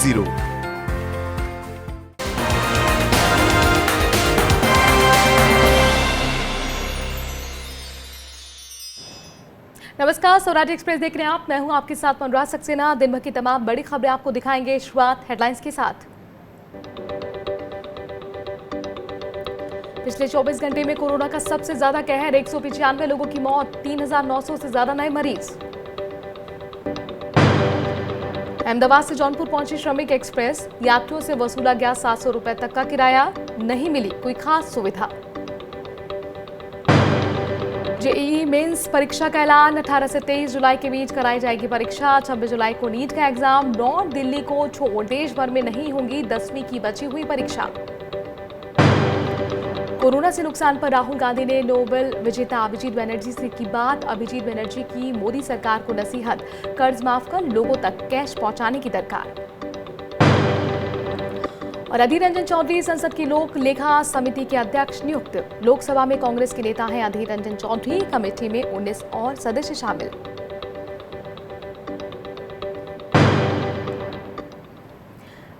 0. नमस्कार, स्वराज एक्सप्रेस देख रहे हैं आप। मैं हूं आपके साथ अनुराग सक्सेना। दिन भर की तमाम बड़ी खबरें आपको दिखाएंगे। शुरुआत हेडलाइंस के साथ। पिछले 24 घंटे में कोरोना का सबसे ज्यादा कहर, 195 लोगों की मौत, 3,900 से ज्यादा नए मरीज। अहमदाबाद से जौनपुर पहुंची श्रमिक एक्सप्रेस, यात्रियों से वसूला गया 700 रुपए तक का किराया, नहीं मिली कोई खास सुविधा। जेईई मेंस परीक्षा का ऐलान, 18 से 23 जुलाई के बीच कराई जाएगी परीक्षा। 26 जुलाई को नीट का एग्जाम। नॉर्थ दिल्ली को छोड़ देश भर में नहीं होंगी 10वीं की बची हुई परीक्षा। कोरोना से नुकसान पर राहुल गांधी ने नोबेल विजेता अभिजीत बनर्जी से की बात। अभिजीत बनर्जी की मोदी सरकार को नसीहत, कर्ज माफ कर लोगों तक कैश पहुंचाने की दरकार। और अधीर रंजन चौधरी संसद की लोक लेखा समिति के अध्यक्ष नियुक्त। लोकसभा में कांग्रेस के नेता हैं अधीर रंजन चौधरी। कमेटी में 19 और सदस्य शामिल।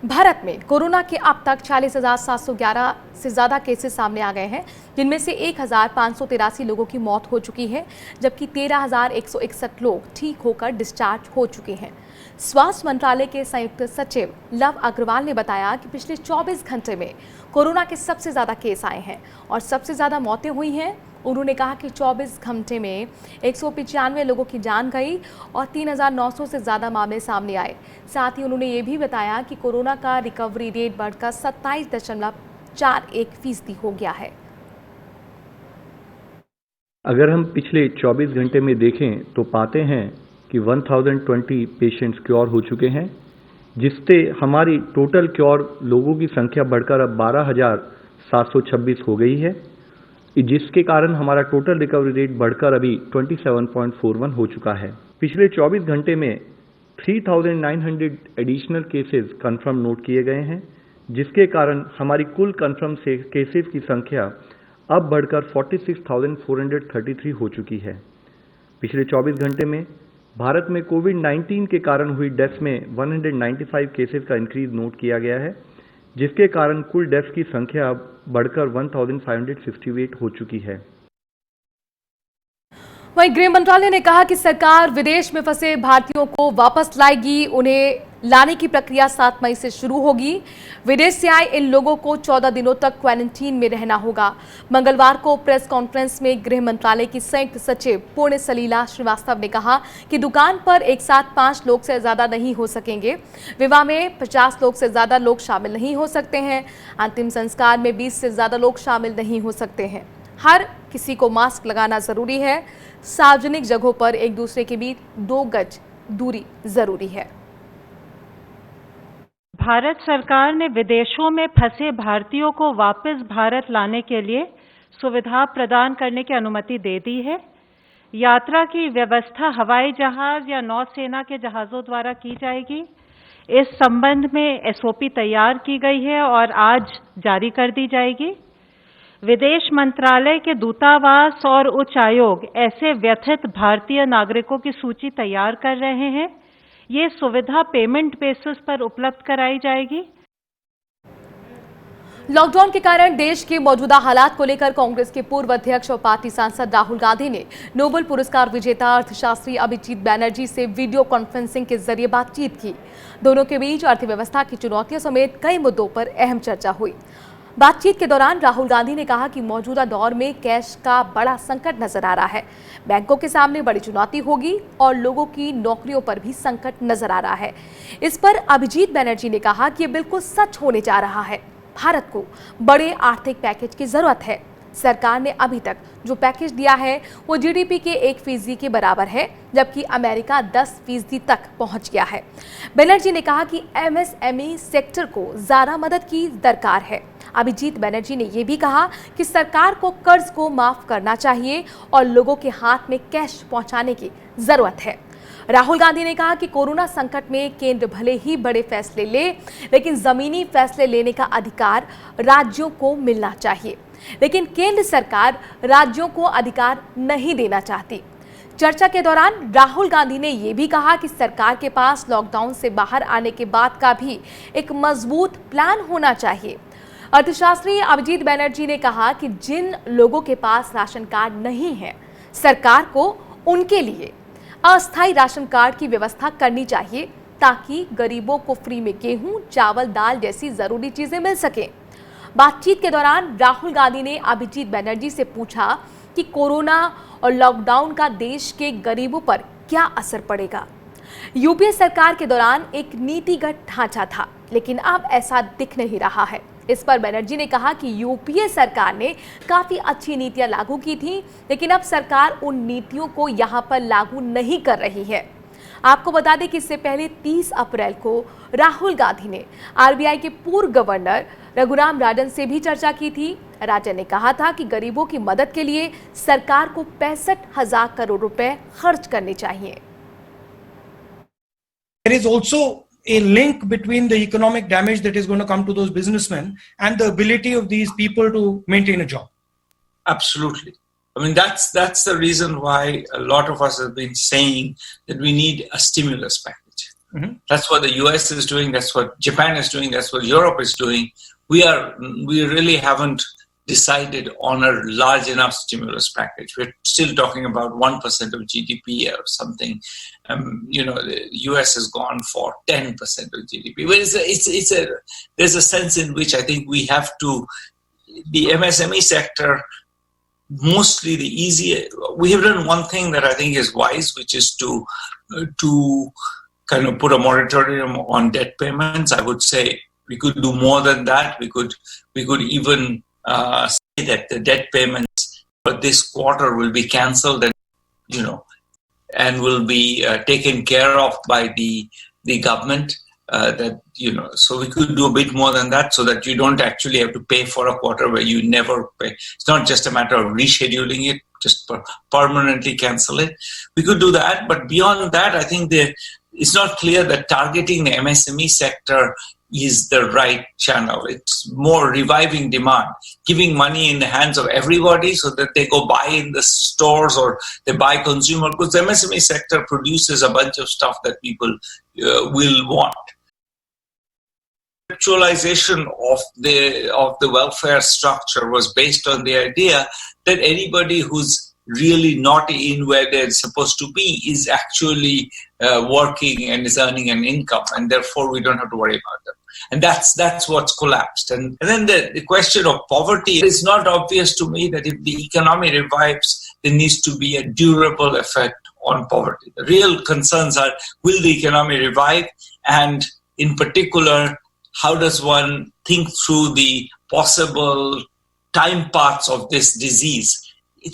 भारत में कोरोना के अब तक 40,711 से ज्यादा केसेस सामने आ गए हैं, जिनमें से 1,583 लोगों की मौत हो चुकी है, जबकि 13,161 लोग ठीक होकर डिस्चार्ज हो चुके हैं। स्वास्थ्य मंत्रालय के संयुक्त सचिव लव अग्रवाल ने बताया कि पिछले 24 घंटे में कोरोना के सबसे ज्यादा केस आए हैं और सबसे ज्यादा मौतें हुई हैं। उन्होंने कहा कि 24 घंटे में 195 लोगों की जान गई और 3,900 से ज्यादा मामले सामने आए। साथ ही उन्होंने ये भी बताया कि कोरोना का रिकवरी रेट बढ़कर 27.41% हो गया है। अगर हम पिछले 24 घंटे में देखें तो पाते हैं कि 1020 पेशेंट्स क्योर हो चुके हैं, जिससे हमारी टोटल क्योर लोगों की संख्या बढ़कर अब 12,726 हो गई है, जिसके कारण हमारा टोटल रिकवरी रेट बढ़कर अभी 27.41 हो चुका है। पिछले 24 घंटे में 3,900 एडिशनल केसेस कंफर्म नोट किए गए हैं, जिसके कारण हमारी कुल कंफर्म केसेस की संख्या अब बढ़कर 46,433 हो चुकी है। पिछले 24 घंटे में भारत में कोविड-19 के कारण हुई डेथ्स में 195 केसेस का इंक्रीज नोट किया गया है, जिसके कारण कुल डेथ्स की संख्या अब बढ़कर 1,568 हो चुकी है। वहीं गृह मंत्रालय ने कहा कि सरकार विदेश में फंसे भारतीयों को वापस लाएगी। उन्हें लाने की प्रक्रिया 7 मई से शुरू होगी। विदेश से आए इन लोगों को 14 दिनों तक क्वारंटीन में रहना होगा। मंगलवार को प्रेस कॉन्फ्रेंस में गृह मंत्रालय की संयुक्त सचिव पुण्य सलीला श्रीवास्तव ने कहा कि दुकान पर एक साथ 5 लोग से ज्यादा नहीं हो सकेंगे। विवाह में 50 लोग से ज्यादा लोग शामिल नहीं हो सकते हैं। अंतिम संस्कार में 20 से ज्यादा लोग शामिल नहीं हो सकते हैं। हर किसी को मास्क लगाना जरूरी है। सार्वजनिक जगहों पर एक दूसरे के बीच 2 गज दूरी जरूरी है। भारत सरकार ने विदेशों में फंसे भारतीयों को वापस भारत लाने के लिए सुविधा प्रदान करने की अनुमति दे दी है। यात्रा की व्यवस्था हवाई जहाज या नौसेना के जहाजों द्वारा की जाएगी। इस संबंध में एसओपी तैयार की गई है और आज जारी कर दी जाएगी। विदेश मंत्रालय के दूतावास और उच्च आयोग ऐसे व्यथित भारतीय नागरिकों की सूची तैयार कर रहे हैं। ये सुविधा पेमेंट बेसिस पर उपलब्ध कराई जाएगी। लॉकडाउन के कारण देश के मौजूदा हालात को लेकर कांग्रेस के पूर्व अध्यक्ष और पार्टी सांसद राहुल गांधी ने नोबेल पुरस्कार विजेता अर्थशास्त्री अभिजीत बनर्जी से वीडियो कॉन्फ्रेंसिंग के जरिए बातचीत की। दोनों के बीच अर्थव्यवस्था की चुनौतियों समेत कई मुद्दों पर अहम चर्चा हुई। बातचीत के दौरान राहुल गांधी ने कहा कि मौजूदा दौर में कैश का बड़ा संकट नजर आ रहा है। बैंकों के सामने बड़ी चुनौती होगी और लोगों की नौकरियों पर भी संकट नजर आ रहा है। इस पर अभिजीत बनर्जी ने कहा कि ये बिल्कुल सच होने जा रहा है। भारत को बड़े आर्थिक पैकेज की जरूरत है। सरकार ने अभी तक जो पैकेज दिया है वो जीडीपी के 1% के बराबर है, जबकि अमेरिका 10% तक पहुंच गया है। बनर्जी ने कहा कि एमएसएमई सेक्टर को ज्यादा मदद की दरकार है। अभिजीत बनर्जी ने यह भी कहा कि सरकार को कर्ज को माफ करना चाहिए और लोगों के हाथ में कैश पहुंचाने की जरूरत है। राहुल गांधी ने कहा कि कोरोना संकट में केंद्र भले ही बड़े फैसले ले, लेकिन जमीनी फैसले लेने का अधिकार राज्यों को मिलना चाहिए। लेकिन केंद्र सरकार राज्यों को अधिकार नहीं देना चाहती। चर्चा के दौरान राहुल गांधी ने यह भी कहा कि सरकार के पास लॉकडाउन से बाहर आने के बाद का भी एक मजबूत प्लान होना चाहिए। अर्थशास्त्री अभिजीत बैनर्जी ने कहा कि जिन लोगों के पास राशन कार्ड नहीं है, सरकार को उनके लिए अस्थायी राशन कार्ड की व्यवस्था करनी चाहिए ताकि गरीबों को फ्री में गेहूं, चावल, दाल जैसी जरूरी चीजें मिल सकें। बातचीत के दौरान राहुल गांधी ने अभिजीत बैनर्जी से पूछा कि कोरोना और लॉकडाउन का देश के गरीबों पर क्या असर पड़ेगा। यूपीए सरकार के दौरान एक नीतिगत ढांचा था, लेकिन अब ऐसा दिख नहीं रहा है। इस पर बैनर्जी ने कहा कि यूपीए सरकार ने काफी अच्छी नीतियां लागू की थी, लेकिन अब सरकार उन नीतियों को यहां पर लागू नहीं कर रही है। आपको बता दें कि इससे पहले 30 अप्रैल को राहुल गांधी ने आरबीआई के पूर्व गवर्नर रघुराम राजन से भी चर्चा की थी। राजन ने कहा था कि गरीबों की मदद के लिए सरकार को 65,000 करोड़ रुपए खर्च करने चाहिए। There is also a link between the economic damage that is going to come to those businessmen and the ability of these people to maintain a job. Absolutely. I mean, that's the reason why a lot of us have been saying that we need a stimulus package. Mm-hmm. That's what the US is doing. That's what Japan is doing. That's what Europe is doing. We really haven't decided on a large enough stimulus package. We're still talking about 1% of GDP or something. The US has gone for 10% of GDP. But there's a sense in which I think we have to, the MSME sector, mostly we have done one thing that I think is wise, which is to kind of put a moratorium on debt payments. I would say we could do more than that. We could even say that the debt payments for this quarter will be cancelled and will be taken care of by the government. So we could do a bit more than that, so that you don't actually have to pay for a quarter where you never pay. It's not just a matter of rescheduling it, just permanently cancel it. We could do that, but beyond that, I think it's not clear that targeting the MSME sector is the right channel. It's more reviving demand, giving money in the hands of everybody so that they go buy in the stores or they buy consumer goods. The MSME sector produces a bunch of stuff that people will want. Actualization of the welfare structure was based on the idea that anybody who's really not in where they're supposed to be is actually working and is earning an income, and therefore we don't have to worry about them. And that's what's collapsed. And then the question of poverty, it's not obvious to me that if the economy revives, there needs to be a durable effect on poverty. The real concerns are, will the economy revive? And in particular, how does one think through the possible time paths of this disease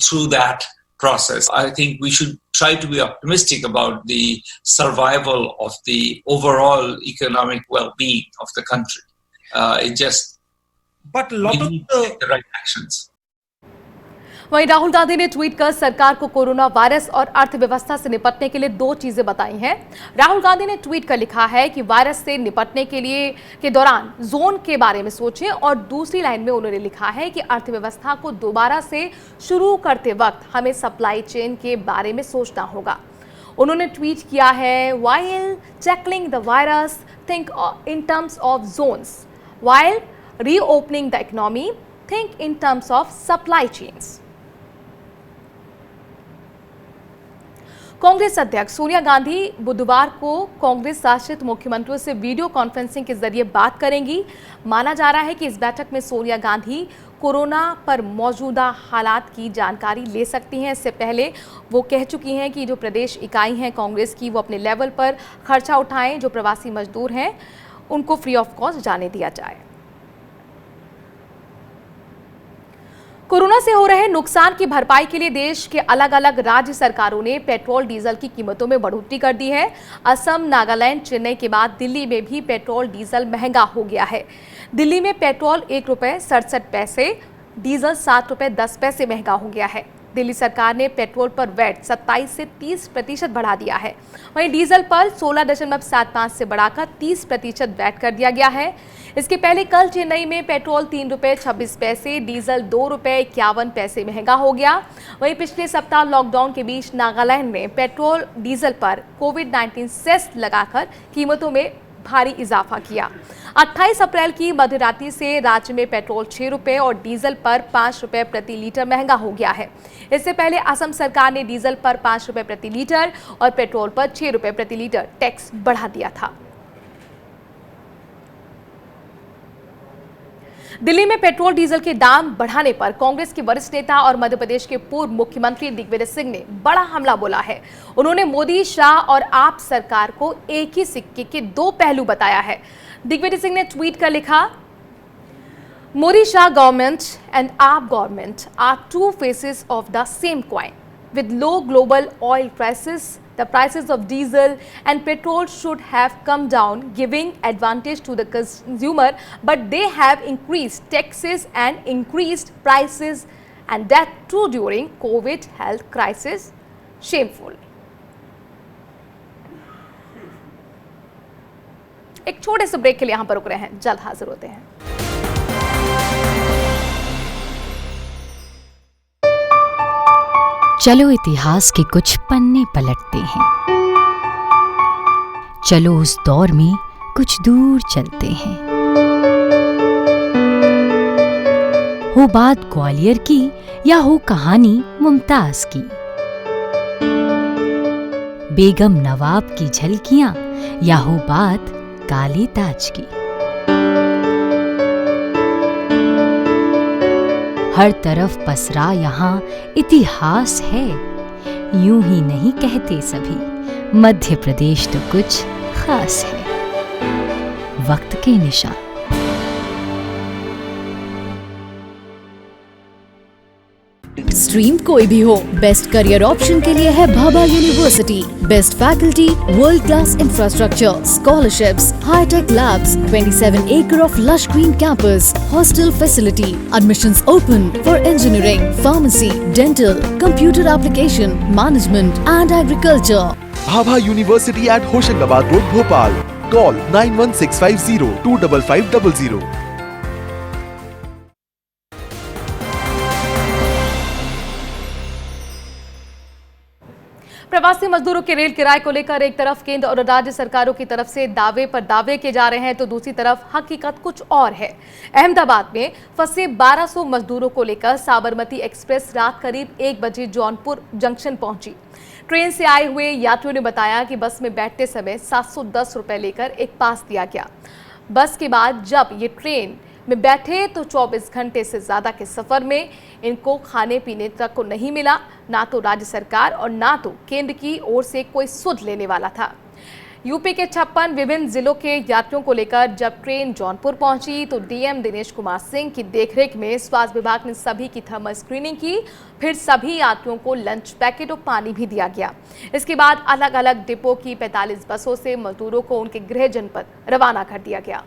through that process? I think we should try to be optimistic about the survival of the overall economic well-being of the country. But a lot we of need to take the right actions. वहीं राहुल गांधी ने tweet कर सरकार को corona virus और अर्थव्यवस्था से निपटने के लिए 2 चीजें बताई हैं। राहुल गांधी ने ट्वीट कर लिखा है कि वायरस से निपटने के दौरान जोन के बारे में सोचें, और दूसरी लाइन में उन्होंने लिखा है कि अर्थव्यवस्था को दोबारा से शुरू करते वक्त हमें सप्लाई चेन के बारे में सोचना होगा। उन्होंने ट्वीट किया है, while tackling the virus think in terms of Jones, while reopening the economy think in terms of supply chains. Congress अध्यक्ष सोनिया गांधी बुधवार को कांग्रेस शासित मुख्यमंत्रियों से वीडियो कॉन्फ्रेंसिंग के जरिए बात करेंगी। माना जा रहा है कि इस बैठक में सोनिया गांधी कोरोना पर मौजूदा हालात की जानकारी ले सकती हैं। इससे पहले वो कह चुकी हैं कि जो प्रदेश इकाई हैं कांग्रेस की, वो अपने लेवल पर खर्चा उठाएं, जो प्रवासी मजदूर हैं उनको फ्री ऑफ कॉस्ट जाने दिया जाए। कोरोना से हो रहे नुकसान की भरपाई के लिए देश के अलग अलग राज्य सरकारों ने पेट्रोल डीजल की कीमतों में बढ़ोतरी कर दी है। असम, नागालैंड, चेन्नई के बाद दिल्ली में भी पेट्रोल डीजल महंगा हो गया है। दिल्ली में पेट्रोल ₹1.67, डीजल ₹7.10 महंगा हो गया है। दिल्ली सरकार ने पेट्रोल पर वैट 27 से 30% बढ़ा दिया है। वहीं डीजल पर 16.75 से बढ़ाकर 30% वैट कर दिया गया है। इसके पहले कल चेन्नई में पेट्रोल 3 रुपए 26 पैसे, डीजल 2 रुपए 51 पैसे महंगा हो गया। वहीं पिछले सप्ताह लॉकडाउन के बीच नागालैंड में पेट्रोल डीजल पर कोविड-19 सेस लगाकर कीमतों में भारी इजाफा किया। 28 अप्रैल की मध्यरात्रि से राज्य में पेट्रोल 6 रुपए और डीजल पर 5 रुपए प्रति लीटर महंगा हो गया है। इससे पहले असम सरकार ने डीजल पर 5 रुपए प्रति लीटर और पेट्रोल पर 6 रुपए प्रति लीटर टैक्स बढ़ा दिया था। दिल्ली में पेट्रोल डीजल के दाम बढ़ाने पर कांग्रेस के वरिष्ठ नेता और मध्य प्रदेश के पूर्व मुख्यमंत्री दिग्विजय सिंह ने बड़ा हमला बोला है। उन्होंने मोदी, शाह और आप सरकार को एक ही सिक्के के दो पहलू बताया है। दिग्विजय सिंह ने ट्वीट कर लिखा, Modi Shah government and AAP government are two faces of the same coin. With low global oil prices, the prices of diesel and petrol should have come down, giving advantage to the consumer, but they have increased taxes and increased prices, and that too during COVID health crisis. Shameful. एक छोटे से break के लिए यहाँ पर रुक रहे हैं, जल्द हाजिर होते हैं। चलो इतिहास के कुछ पन्ने पलटते हैं, चलो उस दौर में कुछ दूर चलते हैं। हो बात ग्वालियर की या हो कहानी मुमताज की, बेगम नवाब की झलकियां या हो बात काले ताज की, हर तरफ पसरा यहाँ इतिहास है। यूं ही नहीं कहते सभी, मध्य प्रदेश तो कुछ खास है। वक्त के निशान। स्ट्रीम कोई भी हो, बेस्ट करियर ऑप्शन के लिए है Bhabha university. Best faculty, world class infrastructure, scholarships, hitech labs, 27 acre of lush green campus, hostel facility, admissions open for engineering, pharmacy, dental, computer application, management and agriculture. Bhabha university at Hoshangabad road Bhopal. Call 91650 25500। प्रवासी मजदूरों के rail किराए को लेकर एक तरफ केंद्र और राज्य सरकारों की तरफ से दावे पर दावे किए जा रहे हैं, तो दूसरी तरफ हकीकत कुछ और है। अहमदाबाद में फंसे 1200 मजदूरों को लेकर साबरमती एक्सप्रेस रात करीब 1 बजे जौनपुर जंक्शन पहुंची। ट्रेन से आए हुए यात्रियों ने बताया कि बस में बैठते समय 710 रुपए लेकर एक पास दिया गया। बस के बाद जब ये ट्रेन में बैठे तो 24 घंटे से ज्यादा के सफर में इनको खाने पीने तक को नहीं मिला। ना तो राज्य सरकार और ना तो केंद्र की ओर से कोई सुध लेने वाला था। यूपी के 56 विभिन्न जिलों के यात्रियों को लेकर जब ट्रेन जौनपुर पहुंची तो डीएम दिनेश कुमार सिंह की देखरेख में स्वास्थ्य विभाग ने सभी की थर्मल स्क्रीनिंग की। फिर सभी यात्रियों को लंच पैकेट और पानी भी दिया गया। इसके बाद अलग अलग डिपो की 45 बसों से मजदूरों को उनके गृह जनपद रवाना कर दिया गया।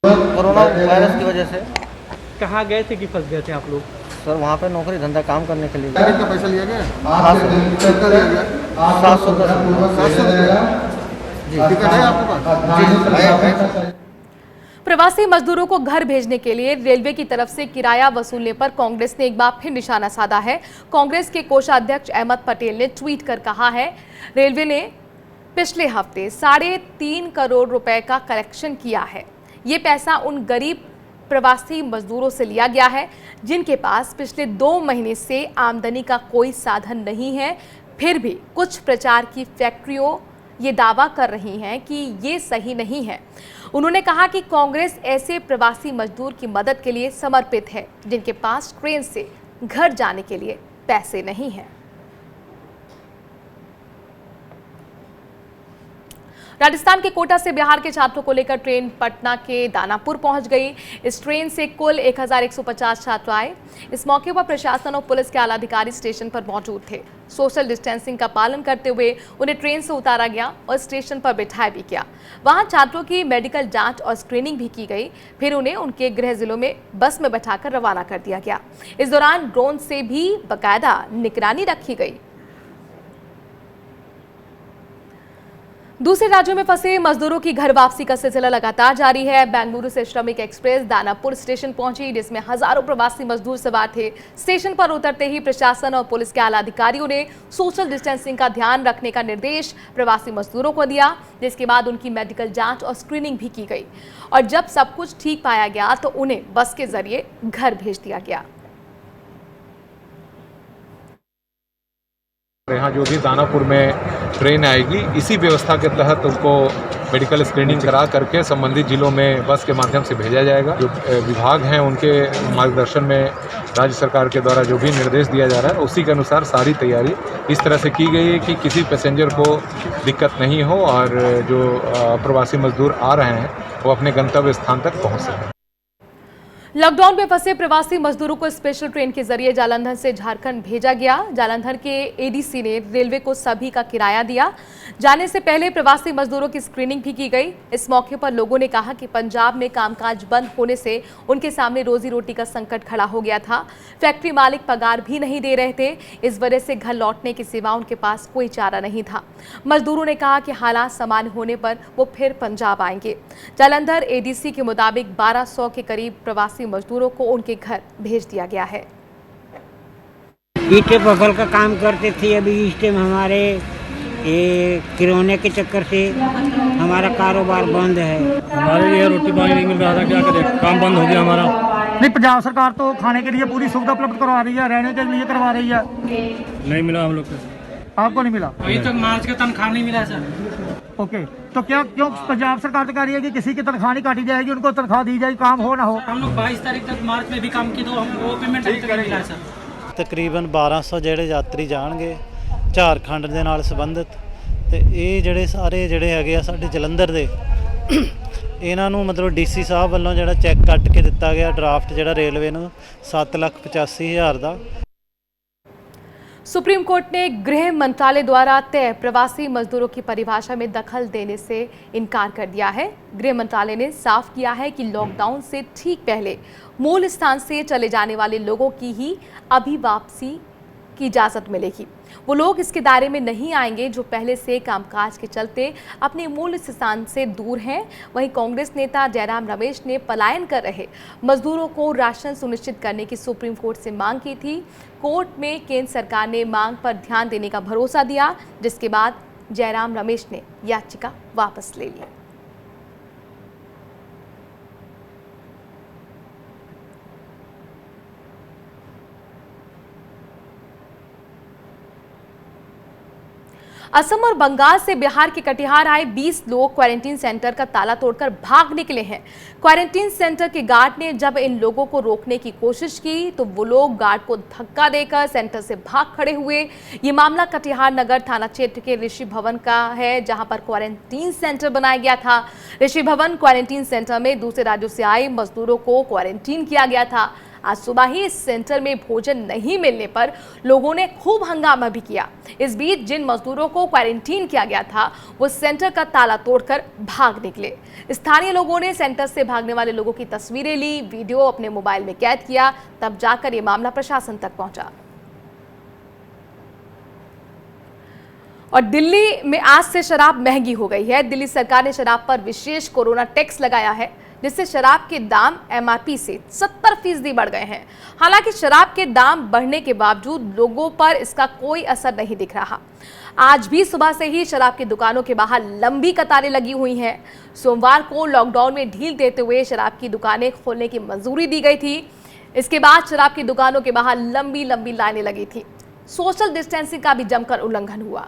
कोरोना वायरस की वजह से कहाँ गए थे कि फंस गए थे आप लोग? सर वहाँ पे नौकरी धंधा काम करने के लिए। कितना पैसा लिया गया? 710 जी। टिकट है आपके पास? प्रवासी मजदूरों को घर भेजने के लिए रेलवे की तरफ से किराया वसूलने पर कांग्रेस ने एक बार फिर निशाना साधा है। कांग्रेस के कोषाध्यक्ष अहमद पटेल ने ट्वीट कर कहा है, रेलवे ने पिछले हफ्ते 3.5 करोड़ रुपए का कलेक्शन किया है। ये पैसा उन गरीब प्रवासी मजदूरों से लिया गया है जिनके पास पिछले 2 महीने से आमदनी का कोई साधन नहीं है। फिर भी कुछ प्रचार की फैक्ट्रियों ये दावा कर रही हैं कि ये सही नहीं है। उन्होंने कहा कि कांग्रेस ऐसे प्रवासी मजदूर की मदद के लिए समर्पित है जिनके पास ट्रेन से घर जाने के लिए पैसे नहीं हैं। राजस्थान के कोटा से बिहार के छात्रों को लेकर ट्रेन पटना के दानापुर पहुंच गई। इस ट्रेन से कुल 1150 छात्र आए। इस मौके पर प्रशासन और पुलिस के आला अधिकारी स्टेशन पर मौजूद थे। सोशल डिस्टेंसिंग का पालन करते हुए उन्हें ट्रेन से उतारा गया और स्टेशन पर बिठाया भी गया। वहां छात्रों की मेडिकल जांच और स्क्रीनिंग भी की गई। फिर उन्हें उनके गृह जिलों में बस में बैठाकर रवाना कर दिया गया। इस दौरान ड्रोन से भी बाकायदा निगरानी रखी गई। दूसरे राज्यों में फंसे मजदूरों की घर वापसी का सिलसिला लगातार जारी है। बेंगलुरु से श्रमिक एक्सप्रेस दानापुर स्टेशन पहुंची, जिसमें हजारों प्रवासी मजदूर सवार थे। स्टेशन पर उतरते ही प्रशासन और पुलिस के आला अधिकारियों ने सोशल डिस्टेंसिंग का ध्यान रखने का निर्देश प्रवासी मजदूरों को दिया, जिसके बाद उनकी मेडिकल जांच और स्क्रीनिंग भी की गई और जब सब कुछ ठीक पाया गया तो उन्हें बस के जरिए घर भेज दिया गया। यहाँ जो भी दानापुर में ट्रेन आएगी, इसी व्यवस्था के तहत उनको मेडिकल स्क्रीनिंग करा करके संबंधित जिलों में बस के माध्यम से भेजा जाएगा। जो विभाग हैं उनके मार्गदर्शन में राज्य सरकार के द्वारा जो भी निर्देश दिया जा रहा है, उसी के अनुसार सारी तैयारी इस तरह से की गई है कि किसी पैसेंजर को दिक्कत नहीं हो और जो प्रवासी मजदूर आ रहे हैं वो अपने गंतव्य स्थान तक पहुँच सकें। लॉकडाउन में फंसे प्रवासी मजदूरों को स्पेशल ट्रेन के जरिए जालंधर से झारखंड भेजा गया। जालंधर के एडीसी ने रेलवे को सभी का किराया दिया। जाने से पहले प्रवासी मजदूरों की स्क्रीनिंग भी की गई। इस मौके पर लोगों ने कहा कि पंजाब में कामकाज बंद होने से उनके सामने रोजी रोटी का संकट खड़ा हो गया था। फैक्ट्री मालिक पगार भी नहीं दे रहे थे, इस वजह से घर लौटने के सिवा उनके पास कोई चारा नहीं था। मजदूरों ने कहा कि हालात सामान्य होने पर वो फिर पंजाब आएंगे। जालंधर एडीसी के मुताबिक 1200 के करीब प्रवासी मजदूरों को उनके घर भेज दिया गया है। ईंटे बबल का काम करते थे, अभी इस टाइम हमारे ये किराने के चक्कर से हमारा कारोबार बंद है। हमारे लिए रोटी पानी नहीं मिल रहा था, क्या करें, काम बंद हो गया हमारा। नहीं, पंजाब सरकार तो खाने के लिए पूरी सुविधा उपलब्ध करवा रही है, रहने के लिए करवा रही है। नहीं मिला हम लोग को। आपको नहीं मिला? अभी तक मार्च का तनख्वाह नहीं मिला सर। ओके, तो क्यों पंजाब सरकार तो कह रही है कि किसी की तनख्वाह नहीं काटी जाएगी, उनको तनख्वाह दी जाएगी, काम हो ना हो। हम लोग 22 तारीख तक मार्च में भी काम की, तो हम वो पेमेंट अभी तक नहीं मिला सर। तकरीबन 1200 ਜਿਹੜੇ ਯਾਤਰੀ ਜਾਣਗੇ ਝਾਰਖੰਡ ਦੇ ਨਾਲ ਸੰਬੰਧਿਤ, ਤੇ ਇਹ ਜਿਹੜੇ ਸਾਰੇ ਜਿਹੜੇ ਹੈਗੇ ਆ ਸਾਡੇ ਜਲੰਧਰ ਦੇ, ਇਹਨਾਂ ਨੂੰ ਮਤਲਬ ਡੀਸੀ ਸਾਹਿਬ ਵੱਲੋਂ ਜਿਹੜਾ ਚੈੱਕ ਕੱਟ ਕੇ ਦਿੱਤਾ ਗਿਆ ਡਰਾਫਟ ਜਿਹੜਾ ਰੇਲਵੇ ਨੂੰ 7,85,000 ਦਾ। सुप्रीम कोर्ट ने गृह मंत्रालय द्वारा तय प्रवासी मजदूरों की परिभाषा में दखल देने से इनकार कर दिया है। गृह मंत्रालय ने साफ किया है कि लॉकडाउन से ठीक पहले मूल स्थान से चले जाने वाले लोगों की ही अभी वापसी की इजाज़त मिलेगी। वो लोग इसके दायरे में नहीं आएंगे जो पहले से कामकाज के चलते अपने मूल स्थान से दूर हैं। वहीं कांग्रेस नेता जयराम रमेश ने पलायन कर रहे मजदूरों को राशन सुनिश्चित करने की सुप्रीम कोर्ट से मांग की थी। कोर्ट में केंद्र सरकार ने मांग पर ध्यान देने का भरोसा दिया, जिसके बाद जयराम रमेश ने याचिका वापस ले ली। असम और बंगाल से बिहार के कटिहार आए 20 लोग क्वारंटीन सेंटर का ताला तोड़कर भाग निकले हैं। क्वारंटीन सेंटर के गार्ड ने जब इन लोगों को रोकने की कोशिश की तो वो लोग गार्ड को धक्का देकर सेंटर से भाग खड़े हुए। ये मामला कटिहार नगर थाना क्षेत्र के ऋषि भवन का है, जहां पर क्वारंटीन सेंटर बनाया गया था। ऋषि भवन क्वारंटीन सेंटर में दूसरे राज्यों से आए मजदूरों को क्वारंटीन किया गया था। आज सुबह ही इस सेंटर में भोजन नहीं मिलने पर लोगों ने खूब हंगामा भी किया। इस बीच जिन मजदूरों को क्वारंटीन किया गया था वो सेंटर का ताला तोड़कर भाग निकले। स्थानीय लोगों ने सेंटर से भागने वाले लोगों की तस्वीरें ली, वीडियो अपने मोबाइल में कैद किया, तब जाकर ये मामला प्रशासन तक पहुंचा। और दिल्ली में आज से शराब महंगी हो गई है। दिल्ली सरकार ने शराब पर विशेष कोरोना टैक्स लगाया है, जिससे शराब के दाम एमआरपी से 70% बढ़ गए हैं। हालांकि शराब के दाम बढ़ने के बावजूद लोगों पर इसका कोई असर नहीं दिख रहा। आज भी सुबह से ही शराब की दुकानों के बाहर लंबी कतारें लगी हुई हैं। सोमवार को लॉकडाउन में ढील देते हुए शराब की दुकानें खोलने की मंजूरी दी गई थी। इसके बाद शराब की दुकानों के बाहर लंबी लंबी लाइनें लगी थी। सोशल डिस्टेंसिंग का भी जमकर उल्लंघन हुआ।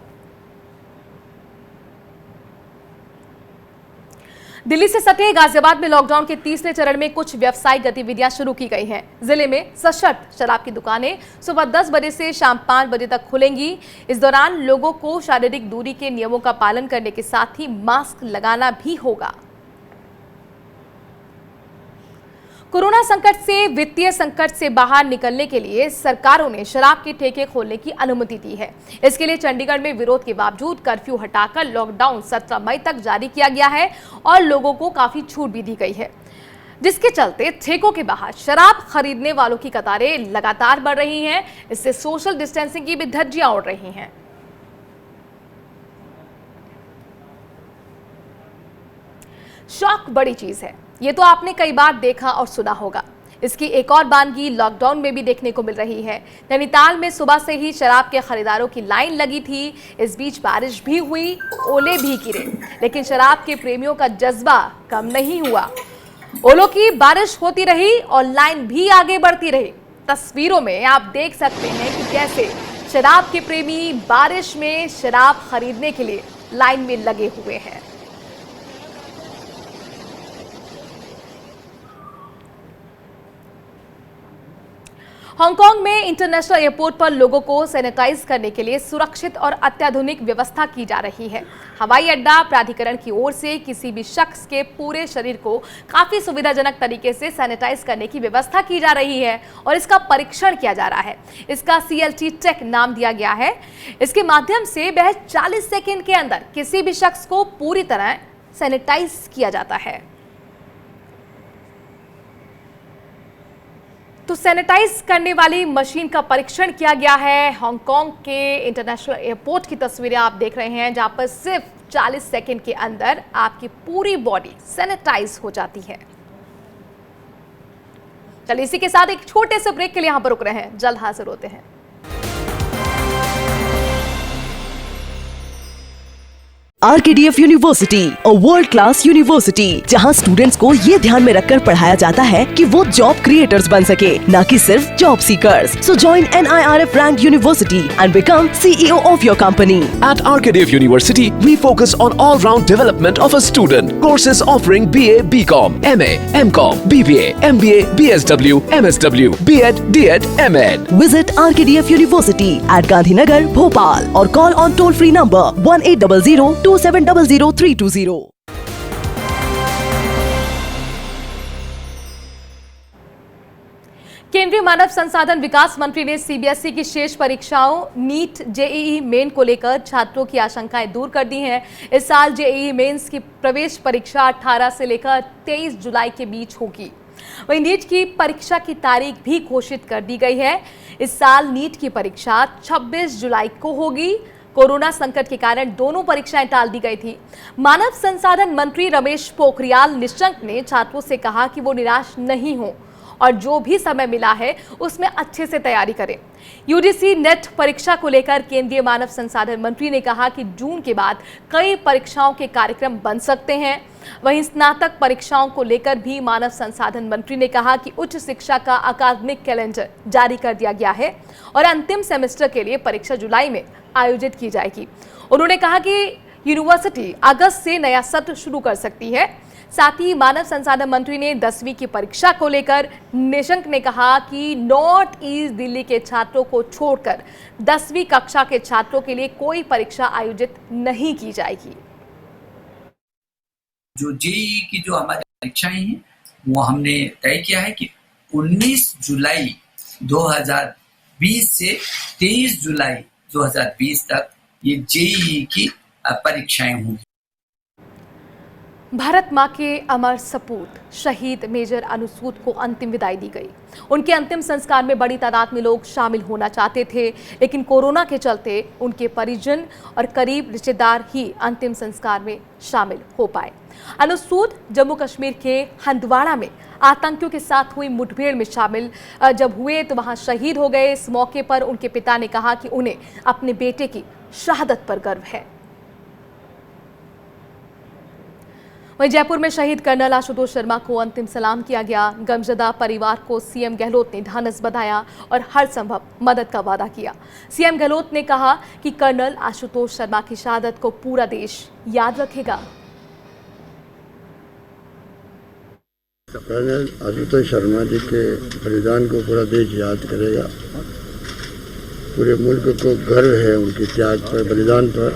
दिल्ली से सटे गाजियाबाद में लॉकडाउन के तीसरे चरण में कुछ व्यावसायिक गतिविधियां शुरू की गई हैं। जिले में सशर्त शराब की दुकानें सुबह 10 बजे से शाम 5 बजे तक खुलेंगी। इस दौरान लोगों को शारीरिक दूरी के नियमों का पालन करने के साथ ही मास्क लगाना भी होगा। कोरोना संकट से वित्तीय संकट से बाहर निकलने के लिए सरकारों ने शराब के ठेके खोलने की अनुमति दी है। इसके लिए चंडीगढ़ में विरोध के बावजूद कर्फ्यू हटाकर लॉकडाउन 17 मई तक जारी किया गया है और लोगों को काफी छूट भी दी गई है, जिसके चलते ठेकों के बाहर शराब खरीदने वालों की कतारें लगातार बढ़ रही हैं। इससे सोशल डिस्टेंसिंग की भी धज्जियां उड़ रही हैं। शौक बड़ी चीज है, ये तो आपने कई बार देखा और सुना होगा। इसकी एक और बानगी लॉकडाउन में भी देखने को मिल रही है। नैनीताल में सुबह से ही शराब के खरीदारों की लाइन लगी थी। इस बीच बारिश भी हुई, ओले भी गिरे, लेकिन शराब के प्रेमियों का जज्बा कम नहीं हुआ। ओलों की बारिश होती रही और लाइन भी आगे बढ़ती रही। तस्वीरों में आप देख सकते हैं कि कैसे शराब के प्रेमी बारिश में शराब खरीदने के लिए लाइन में लगे हुए हैं। हांगकांग में इंटरनेशनल एयरपोर्ट पर लोगों को सैनिटाइज करने के लिए सुरक्षित और अत्याधुनिक व्यवस्था की जा रही है। हवाई अड्डा प्राधिकरण की ओर से किसी भी शख्स के पूरे शरीर को काफी सुविधाजनक तरीके से सैनिटाइज करने की व्यवस्था की जा रही है और इसका परीक्षण किया जा रहा है। इसका CLT टेक नाम दिया गया है। इसके माध्यम से वह 40 सेकेंड के अंदर किसी भी शख्स को पूरी तरह सैनिटाइज किया जाता है। तो सैनिटाइज करने वाली मशीन का परीक्षण किया गया है। हांगकांग के इंटरनेशनल एयरपोर्ट की तस्वीरें आप देख रहे हैं, जहां पर सिर्फ 40 सेकंड के अंदर आपकी पूरी बॉडी सैनिटाइज हो जाती है। चलिए इसी के साथ एक छोटे से ब्रेक के लिए यहां पर रुक रहे हैं, जल्द हाजिर होते हैं। RKDF university, a world class university, जहां स्टूडेंट्स को ये ध्यान में रखकर पढ़ाया जाता है कि वो जॉब क्रिएटर्स बन सके, न कि सिर्फ job seekers. So join NIRF ranked university and become CEO of your company. At RKDF University, we focus on all-round development of a student. Courses offering BA, BCom, MA, MCom, BBA, MBA, BSW, MSW, B.Ed, D.Ed, M.Ed. Visit RKDF University at Gandhinagar, Bhopal or call on toll-free number 1800-2700-320. केंद्रीय मानव संसाधन विकास मंत्री ने CBSE की शेष परीक्षाओं NEET, JEE main को लेकर छात्रों की आशंकाएं दूर कर दी हैं। इस साल JEE मेंस की प्रवेश परीक्षा 18 से लेकर 23 जुलाई के बीच होगी। वहीं नीट की परीक्षा की तारीख भी घोषित कर दी गई है। इस साल नीट की परीक्षा 26 जुलाई को होगी। कोरोना संकट के कारण दोनों परीक्षाएं टाल दी गई थी। मानव संसाधन मंत्री रमेश पोखरियाल निशंक ने छात्रों से कहा कि वो निराश नहीं हो और जो भी समय मिला है उसमें अच्छे से तैयारी करें। UGC नेट परीक्षा को लेकर केंद्रीय मानव संसाधन मंत्री ने कहा कि जून के बाद कई परीक्षाओं के कार्यक्रम बन सकते हैं। वहीं स्नातक परीक्षाओं को लेकर भी मानव संसाधन मंत्री ने कहा कि उच्च शिक्षा का अकादमिक कैलेंडर जारी कर दिया गया है और अंतिम सेमेस्टर के लिए परीक्षा जुलाई में आयोजित की जाएगी। उन्होंने कहा कि यूनिवर्सिटी अगस्त से नया सत्र शुरू कर सकती है। साथ ही मानव संसाधन मंत्री ने 10वीं की परीक्षा को लेकर निशंक ने कहा कि नॉर्थ ईस्ट दिल्ली के छात्रों को छोड़कर 10वीं कक्षा के छात्रों के लिए कोई परीक्षा आयोजित नहीं की जाएगी। जो JEE की जो हमारी परीक्षाएं हैं वो हमने तय किया है कि 19 जुलाई 2020 से 23 जुलाई 2020 तक ये JEE की परीक्षाएं होंगी। भारत मां के अमर सपूत शहीद मेजर अनुसूद को अंतिम विदाई दी गई। उनके अंतिम संस्कार में बड़ी तादाद में लोग शामिल होना चाहते थे, लेकिन कोरोना के चलते उनके परिजन और करीब रिश्तेदार ही अंतिम संस्कार में शामिल हो पाए। अनुसूद जम्मू कश्मीर के हंदवाड़ा में आतंकियों के साथ हुई मुठभेड़ में शामिल जब हुए तो वहां शहीद हो गए। इस मौके पर उनके पिता ने कहा कि उन्हें अपने बेटे की शहादत पर गर्व है। वहीं जयपुर में शहीद कर्नल आशुतोष शर्मा को अंतिम सलाम किया गया। गमजदा परिवार को CM गहलोत ने ढांढस बंधाया और हर संभव मदद का वादा किया। CM गहलोत ने कहा कि कर्नल आशुतोष शर्मा की शहादत को पूरा देश याद रखेगा। कर्नल आशुतोष शर्मा जी के बलिदान को पूरा देश याद करेगा। पूरे मुल्क को गर्व है उनके त्याग पर, बलिदान पर,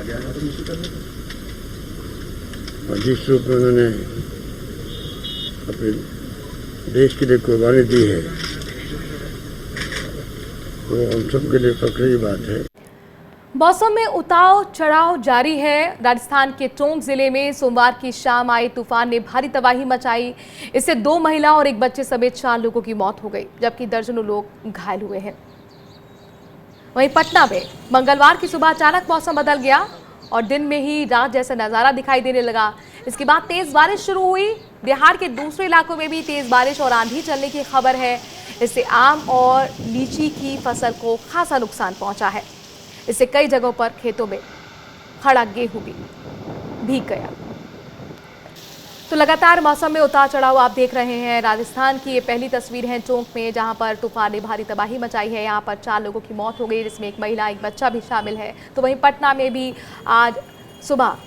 और जिस रूप में उन्होंने अपने देश के लिए कुर्बानी दी है वो हम सब के लिए फख्र की बात है। मौसम में उतार चढ़ाव जारी है। राजस्थान के टोंक जिले में सोमवार की शाम आए तूफान ने भारी तबाही मचाई। इससे 2 महिला और 1 बच्चे समेत 4 लोगों की मौत हो गई, जबकि दर्जनों लोग घायल हुए हैं। वहीं पटना में मंगलवार की सुबह अचानक मौसम बदल गया और दिन में ही रात जैसा नज़ारा दिखाई देने लगा। इसके बाद तेज बारिश शुरू हुई। बिहार के दूसरे इलाकों में भी तेज बारिश और आंधी चलने की खबर है। इससे आम और लीची की फसल को खासा नुकसान पहुंचा है। इससे कई जगहों पर खेतों में खड़ा गेहूं भी भीग गया। तो लगातार मौसम में उतार चढ़ाव आप देख रहे हैं। राजस्थान की ये पहली तस्वीर है टोंक में, जहां पर तूफान ने भारी तबाही मचाई है। यहां पर 4 लोगों की मौत हो गई, जिसमें एक महिला, एक बच्चा भी शामिल है। तो वहीं पटना में भी आज सुबह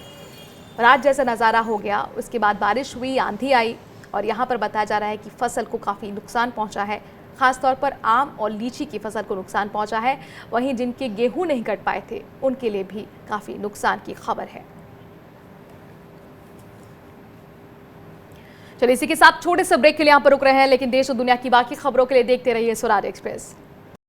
रात जैसा नज़ारा हो गया। उसके बाद बारिश हुई, आंधी आई और यहाँ पर बताया जा रहा है कि फसल को काफ़ी नुकसान पहुँचा है। खासतौर पर आम और लीची की फसल को नुकसान पहुँचा है। वहीं जिनके गेहूँ नहीं कट पाए थे उनके लिए भी काफ़ी नुकसान की खबर है। चलिए इसी के साथ छोटे से ब्रेक के लिए यहाँ पर रुक रहे हैं, लेकिन देश और दुनिया की बाकी खबरों के लिए देखते रहिए स्वराज एक्सप्रेस।